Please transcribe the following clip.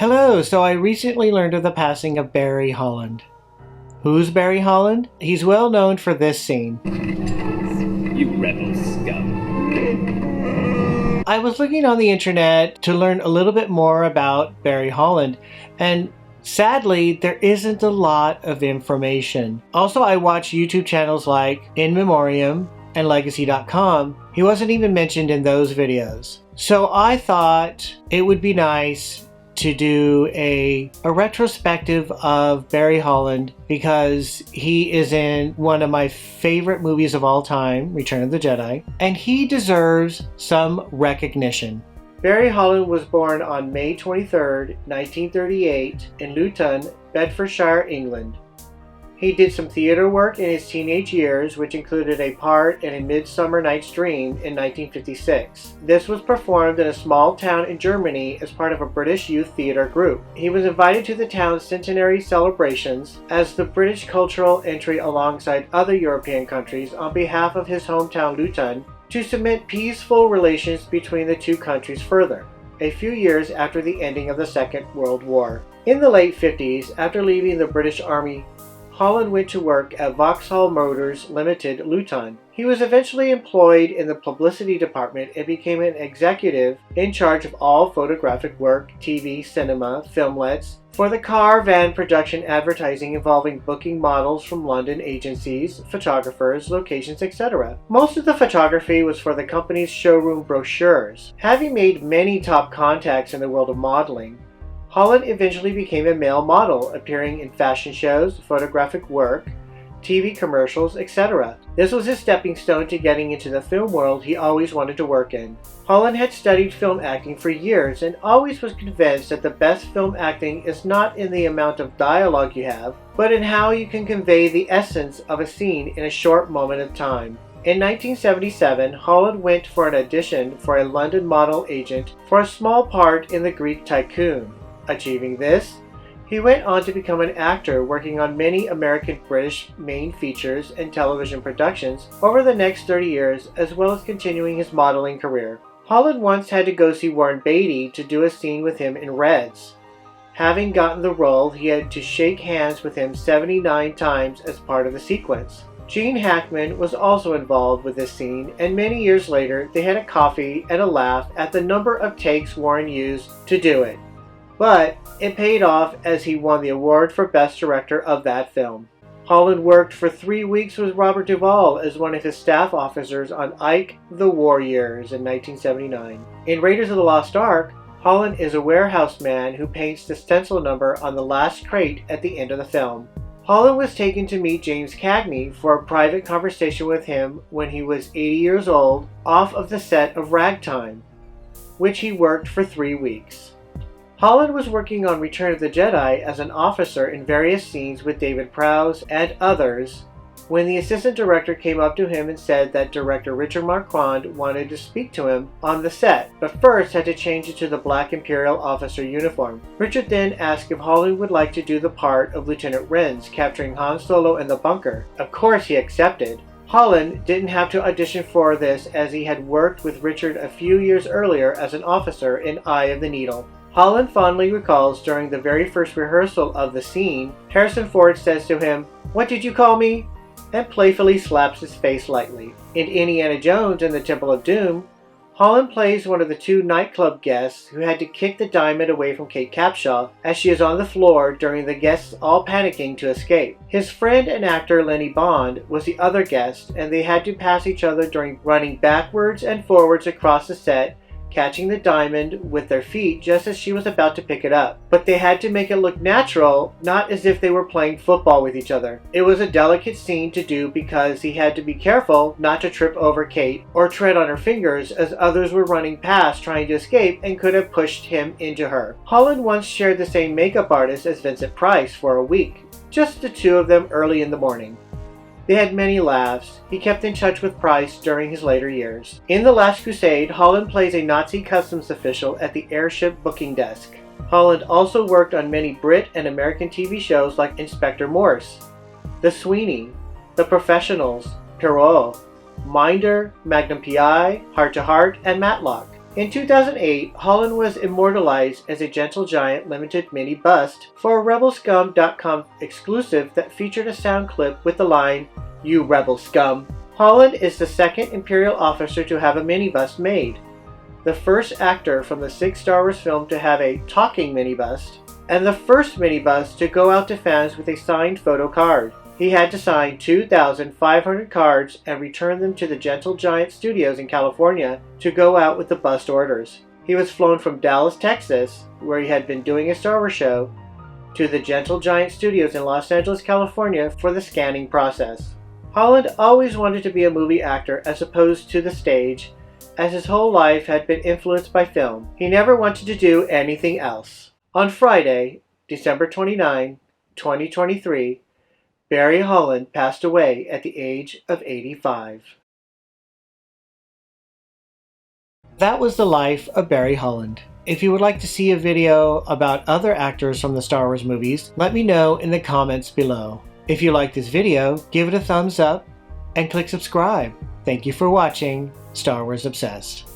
Hello, so I recently learned of the passing of Barrie Holland. Who's Barrie Holland? He's well known for this scene. You rebel scum. I was looking on the internet to learn a little bit more about Barrie Holland, and sadly, there isn't a lot of information. Also, I watch YouTube channels like In Memoriam and Legacy.com. He wasn't even mentioned in those videos. So I thought it would be nice to do a retrospective of Barrie Holland because he is in one of my favorite movies of all time, Return of the Jedi, and he deserves some recognition. Barrie Holland was born on May 23, 1938 in Luton, Bedfordshire, England. He did some theater work in his teenage years, which included a part in A Midsummer Night's Dream in 1956. This was performed in a small town in Germany as part of a British youth theater group. He was invited to the town's centenary celebrations as the British cultural entry alongside other European countries on behalf of his hometown Luton to cement peaceful relations between the two countries further, a few years after the ending of the Second World War. In the late 50s, after leaving the British Army, Holland went to work at Vauxhall Motors Limited, Luton. He was eventually employed in the publicity department and became an executive in charge of all photographic work, TV, cinema, filmlets, for the car van production advertising involving booking models from London agencies, photographers, locations, etc. Most of the photography was for the company's showroom brochures. Having made many top contacts in the world of modeling, Holland eventually became a male model, appearing in fashion shows, photographic work, TV commercials, etc. This was his stepping stone to getting into the film world he always wanted to work in. Holland had studied film acting for years and always was convinced that the best film acting is not in the amount of dialogue you have, but in how you can convey the essence of a scene in a short moment of time. In 1977, Holland went for an audition for a London model agent for a small part in The Greek Tycoon. Achieving this, he went on to become an actor working on many American-British main features and television productions over the next 30 years, as well as continuing his modeling career. Holland once had to go see Warren Beatty to do a scene with him in Reds. Having gotten the role, he had to shake hands with him 79 times as part of the sequence. Gene Hackman was also involved with this scene, and many years later they had a coffee and a laugh at the number of takes Warren used to do it. But it paid off as he won the award for Best Director of that film. Holland worked for 3 weeks with Robert Duvall as one of his staff officers on Ike the War Years in 1979. In Raiders of the Lost Ark, Holland is a warehouse man who paints the stencil number on the last crate at the end of the film. Holland was taken to meet James Cagney for a private conversation with him when he was 80 years old off of the set of Ragtime, which he worked for 3 weeks. Holland was working on Return of the Jedi as an officer in various scenes with David Prowse and others when the assistant director came up to him and said that director Richard Marquand wanted to speak to him on the set, but first had to change it to the black Imperial officer uniform. Richard then asked if Holland would like to do the part of Lieutenant Renz capturing Han Solo in the bunker. Of course he accepted. Holland didn't have to audition for this as he had worked with Richard a few years earlier as an officer in Eye of the Needle. Holland fondly recalls during the very first rehearsal of the scene, Harrison Ford says to him, "What did you call me?" and playfully slaps his face lightly. In Indiana Jones and the Temple of Doom, Holland plays one of the 2 nightclub guests who had to kick the diamond away from Kate Capshaw as she is on the floor during the guests all panicking to escape. His friend and actor Lenny Bond was the other guest, and they had to pass each other during running backwards and forwards across the set, catching the diamond with their feet just as she was about to pick it up. But they had to make it look natural, not as if they were playing football with each other. It was a delicate scene to do because he had to be careful not to trip over Kate or tread on her fingers as others were running past trying to escape and could have pushed him into her. Holland once shared the same makeup artist as Vincent Price for a week, just the 2 of them early in the morning. They had many laughs. He kept in touch with Price during his later years. In The Last Crusade, Holland plays a Nazi customs official at the airship booking desk. Holland also worked on many Brit and American TV shows like Inspector Morse, The Sweeney, The Professionals, Perot, Minder, Magnum PI, Heart to Heart, and Matlock. In 2008, Holland was immortalized as a Gentle Giant limited mini bust for a RebelScum.com exclusive that featured a sound clip with the line, "You Rebel Scum." Holland is the second Imperial officer to have a mini bust made, the first actor from the 6 Star Wars film to have a talking mini bust, and the first mini bust to go out to fans with a signed photo card. He had to sign 2,500 cards and return them to the Gentle Giant Studios in California to go out with the bust orders. He was flown from Dallas, Texas, where he had been doing a Star Wars show, to the Gentle Giant Studios in Los Angeles, California for the scanning process. Holland always wanted to be a movie actor as opposed to the stage, as his whole life had been influenced by film. He never wanted to do anything else. On Friday, December 29, 2023, Barrie Holland passed away at the age of 85. That was the life of Barrie Holland. If you would like to see a video about other actors from the Star Wars movies, let me know in the comments below. If you like this video, give it a thumbs up and click subscribe. Thank you for watching Star Wars Obsessed.